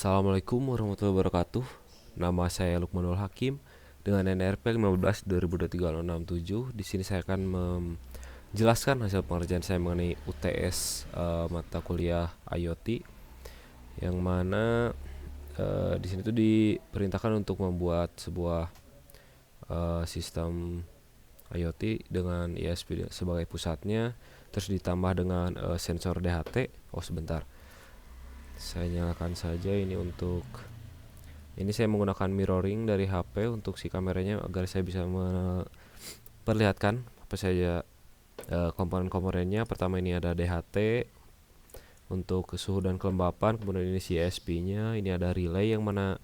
Assalamualaikum warahmatullahi wabarakatuh. Nama saya Lukmanul Hakim dengan NRP 15 2023-067. Di sini saya akan menjelaskan hasil pengerjaan saya mengenai UTS mata kuliah IoT, yang mana di sini tuh diperintahkan untuk membuat sebuah sistem IoT dengan ISP sebagai pusatnya, terus ditambah dengan sensor DHT. Oh sebentar, saya nyalakan saja ini. Untuk ini saya menggunakan mirroring dari HP untuk si kameranya agar saya bisa memperlihatkan apa saja komponen-komponennya. Pertama ini ada DHT untuk suhu dan kelembapan, kemudian ini si ISP-nya, ini ada relay yang mana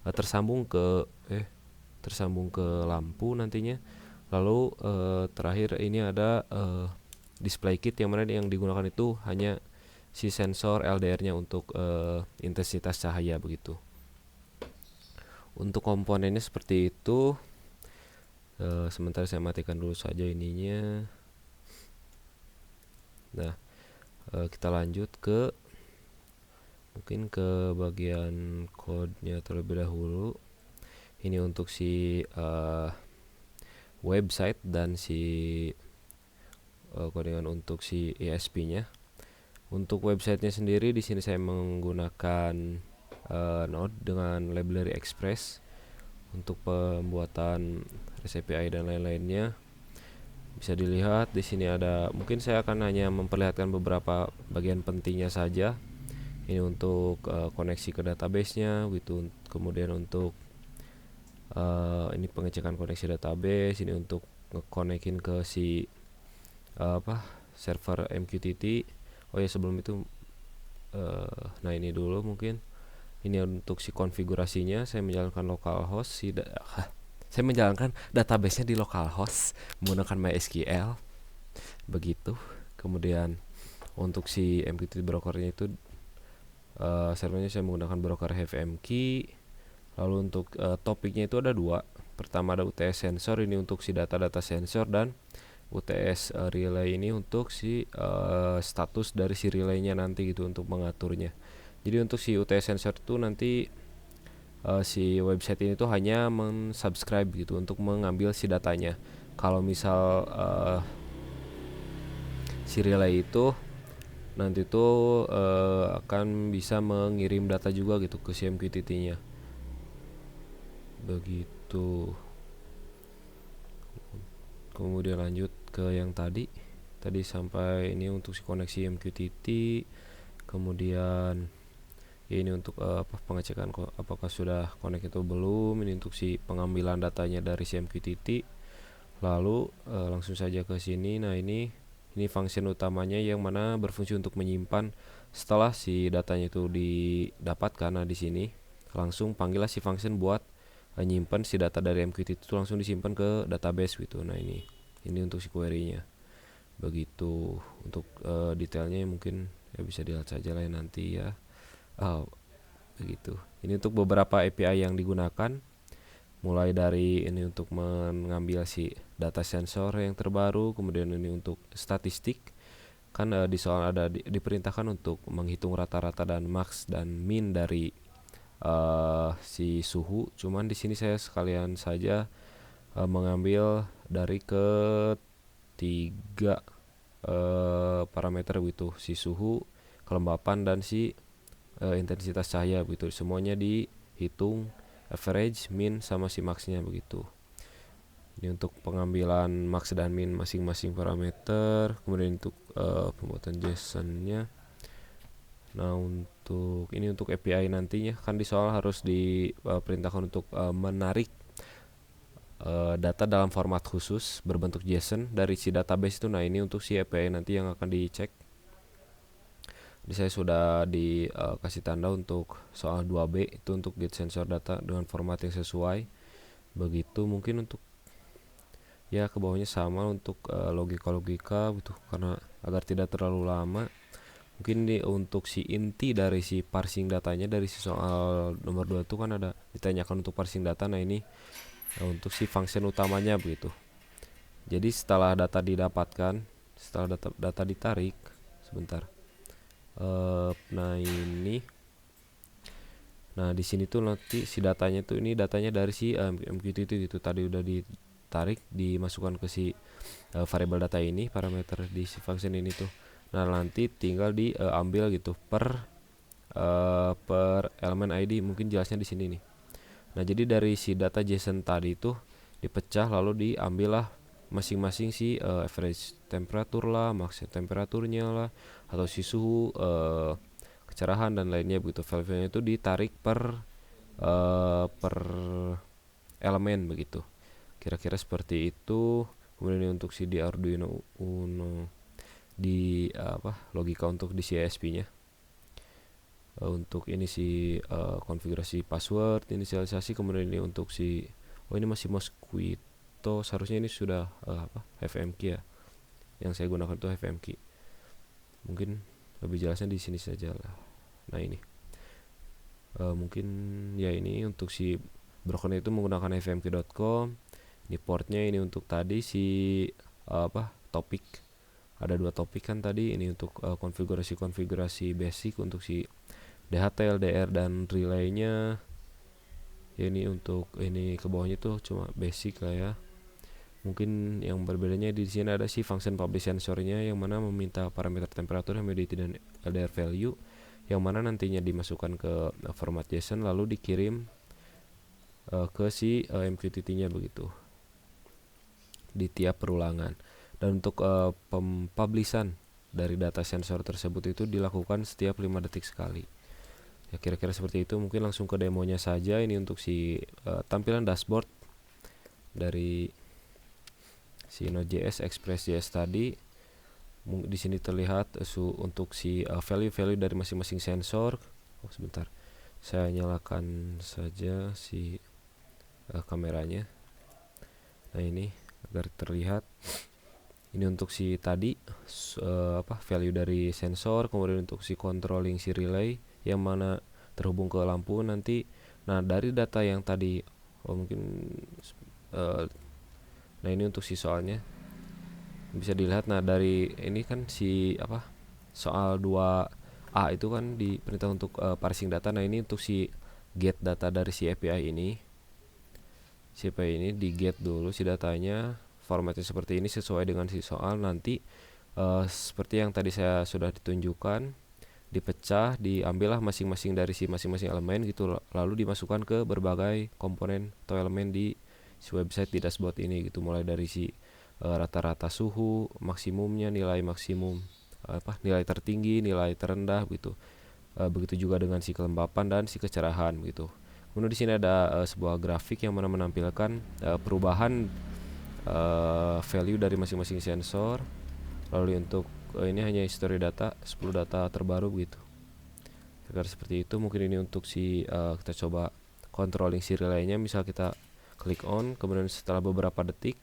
tersambung ke lampu nantinya. Lalu terakhir ini ada display kit yang mana yang digunakan itu hanya si sensor LDR-nya untuk intensitas cahaya begitu. Untuk komponennya seperti itu. Sementara saya matikan dulu saja ininya. Nah, kita lanjut mungkin ke bagian code-nya terlebih dahulu. Ini untuk si website dan si codingan untuk si ISP-nya. Untuk websitenya sendiri di sini saya menggunakan Node dengan library Express untuk pembuatan REST API dan lain-lainnya. Bisa dilihat di sini ada, mungkin saya akan hanya memperlihatkan beberapa bagian pentingnya saja. Ini untuk koneksi ke database-nya gitu. Kemudian untuk ini pengecekan koneksi database, ini untuk ngekonekin ke si server MQTT. Oh ya, sebelum itu nah ini dulu mungkin. Ini untuk si konfigurasinya, saya menjalankan localhost saya menjalankan database-nya di localhost menggunakan MySQL begitu. Kemudian untuk si MQTT brokernya itu servernya saya menggunakan broker HiveMQ. Lalu untuk topiknya itu ada dua. Pertama ada UTS sensor, ini untuk si data-data sensor, dan UTS relay ini untuk si status dari si relaynya nanti gitu untuk mengaturnya. Jadi untuk si UTS sensor itu nanti si website ini tuh hanya mensubscribe gitu untuk mengambil si datanya. Kalau misal si relay itu nanti tuh akan bisa mengirim data juga gitu ke si MQTT-nya. Begitu. Kemudian lanjut ke yang tadi sampai ini untuk si koneksi MQTT. Kemudian ya ini untuk pengecekan apakah sudah connect atau belum. Ini untuk si pengambilan datanya dari si MQTT. Lalu langsung saja ke sini. Nah ini function utamanya yang mana berfungsi untuk menyimpan setelah si datanya itu didapatkan. Nah di sini langsung panggillah si function buat nyimpan si data dari MQTT itu langsung disimpan ke database gitu. Nah ini untuk si query-nya begitu. Untuk detailnya mungkin ya bisa dilihat saja lah nanti ya. Begitu. Ini untuk beberapa API yang digunakan, mulai dari ini untuk mengambil si data sensor yang terbaru, kemudian ini untuk statistik. Kan di soal ada diperintahkan untuk menghitung rata-rata dan max dan min dari si suhu. Cuman di sini saya sekalian saja mengambil dari ketiga parameter gitu, si suhu, kelembapan, dan si intensitas cahaya begitu. Semuanya dihitung average, min, sama si maxnya begitu. Ini untuk pengambilan max dan min masing-masing parameter. Kemudian untuk pembuatan JSON-nya. Nah untuk ini untuk API nantinya kan di soal harus diperintahkan untuk menarik data dalam format khusus berbentuk JSON dari si database itu. Nah ini untuk si API nanti yang akan dicek. Jadi saya sudah dikasih tanda untuk soal 2B itu untuk get sensor data dengan format yang sesuai. Begitu. Mungkin untuk ya ke bawahnya sama untuk logika-logika gitu, karena agar tidak terlalu lama. Mungkin untuk si inti dari si parsing datanya dari si soal nomor 2 itu kan ada ditanyakan untuk parsing data. Nah ini untuk si function utamanya begitu. Jadi setelah data didapatkan, setelah data ditarik, sebentar. Nah ini Nah, di sini tuh nanti si datanya tuh ini datanya dari si MQTT itu tadi udah ditarik dimasukkan ke si variabel data ini, parameter di si function ini tuh. Nah, nanti tinggal diambil gitu per elemen ID, mungkin jelasnya di sini nih. Nah, jadi dari si data JSON tadi itu dipecah lalu diambil lah masing-masing si average temperatur lah, max temperaturnya lah, atau si suhu, kecerahan dan lainnya begitu. Value-nya itu ditarik per elemen begitu. Kira-kira seperti itu. Kemudian untuk si di Arduino Uno di logika untuk di CISP-nya. Untuk ini si konfigurasi password, inisialisasi, kemudian ini untuk si ini masih Mosquito, seharusnya ini sudah FMK ya. Yang saya gunakan itu FMK. Mungkin lebih jelasnya di sini saja lah. Nah, ini mungkin ya ini untuk si brokernya itu menggunakan fmk.com. Ini portnya ini untuk tadi si topik. Ada 2 topik kan tadi, ini untuk konfigurasi basic untuk si DHT, LDR dan relaynya. Ya, ini untuk ini ke bawahnya tuh cuma basic lah ya. Mungkin yang berbedanya di sini ada si function publish sensornya yang mana meminta parameter temperatur, humidity dan LDR value yang mana nantinya dimasukkan ke format JSON lalu dikirim ke si MQTT-nya begitu di tiap perulangan. Dan untuk pempublishan dari data sensor tersebut itu dilakukan setiap 5 detik sekali. Ya, kira-kira seperti itu. Mungkin langsung ke demonya saja. Ini untuk si tampilan dashboard dari si Node.js, Express.js tadi. Di sini terlihat untuk si value-value dari masing-masing sensor. Sebentar, saya nyalakan saja si kameranya. Nah, ini agar terlihat. Ini untuk si tadi value dari sensor, kemudian untuk si controlling si relay yang mana terhubung ke lampu nanti. Nah, dari data yang tadi mungkin nah, ini untuk si soalnya bisa dilihat. Nah, dari ini kan si soal 2A itu kan diperintah untuk parsing data. Nah, ini untuk si get data dari si API ini. Si API ini di get dulu si datanya, formatnya seperti ini sesuai dengan si soal. Nanti seperti yang tadi saya sudah ditunjukkan, dipecah, diambillah masing-masing dari si masing-masing elemen gitu, lalu dimasukkan ke berbagai komponen atau elemen di si website di dashboard ini gitu, mulai dari si rata-rata suhu, maksimumnya, nilai maksimum, nilai tertinggi, nilai terendah gitu. Begitu juga dengan si kelembapan dan si kecerahan gitu. Kemudian di sini ada sebuah grafik yang mana menampilkan perubahan value dari masing-masing sensor. Lalu untuk ini hanya history data, 10 data terbaru begitu. Agar seperti itu. Mungkin ini untuk si kita coba controlling si relaynya. Misal kita klik on, kemudian setelah beberapa detik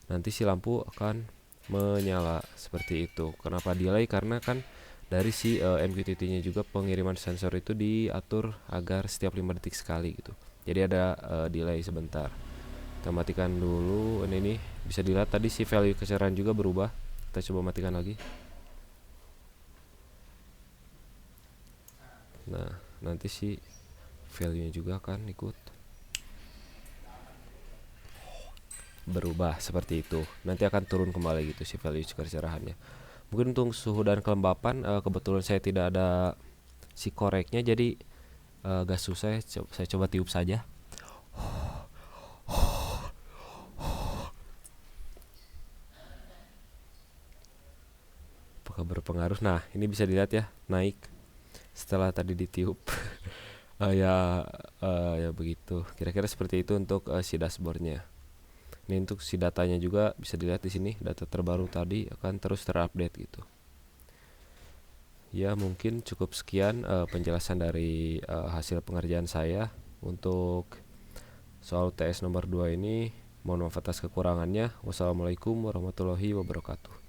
nanti si lampu akan menyala seperti itu. Kenapa delay? Karena kan dari si MQTT-nya juga pengiriman sensor itu diatur agar setiap 5 detik sekali gitu. Jadi ada delay sebentar. Kita matikan dulu. Ini bisa dilihat tadi si value kecerahan juga berubah. Kita coba matikan lagi. Nah, nanti si value-nya juga akan ikut berubah seperti itu. Nanti akan turun kembali gitu si value kecerahannya. Mungkin untuk suhu dan kelembapan kebetulan saya tidak ada si koreknya, jadi gak susah. Saya coba tiup saja. Apakah berpengaruh? Nah, ini bisa dilihat ya, naik setelah tadi ditiup. Ya begitu. Kira-kira seperti itu untuk si dashboardnya. Ini untuk si datanya juga bisa dilihat di sini, data terbaru tadi akan terus terupdate gitu. Ya, mungkin cukup sekian penjelasan dari hasil pengerjaan saya untuk soal UTS nomor 2 ini. Mohon maaf atas kekurangannya. Wassalamualaikum warahmatullahi wabarakatuh.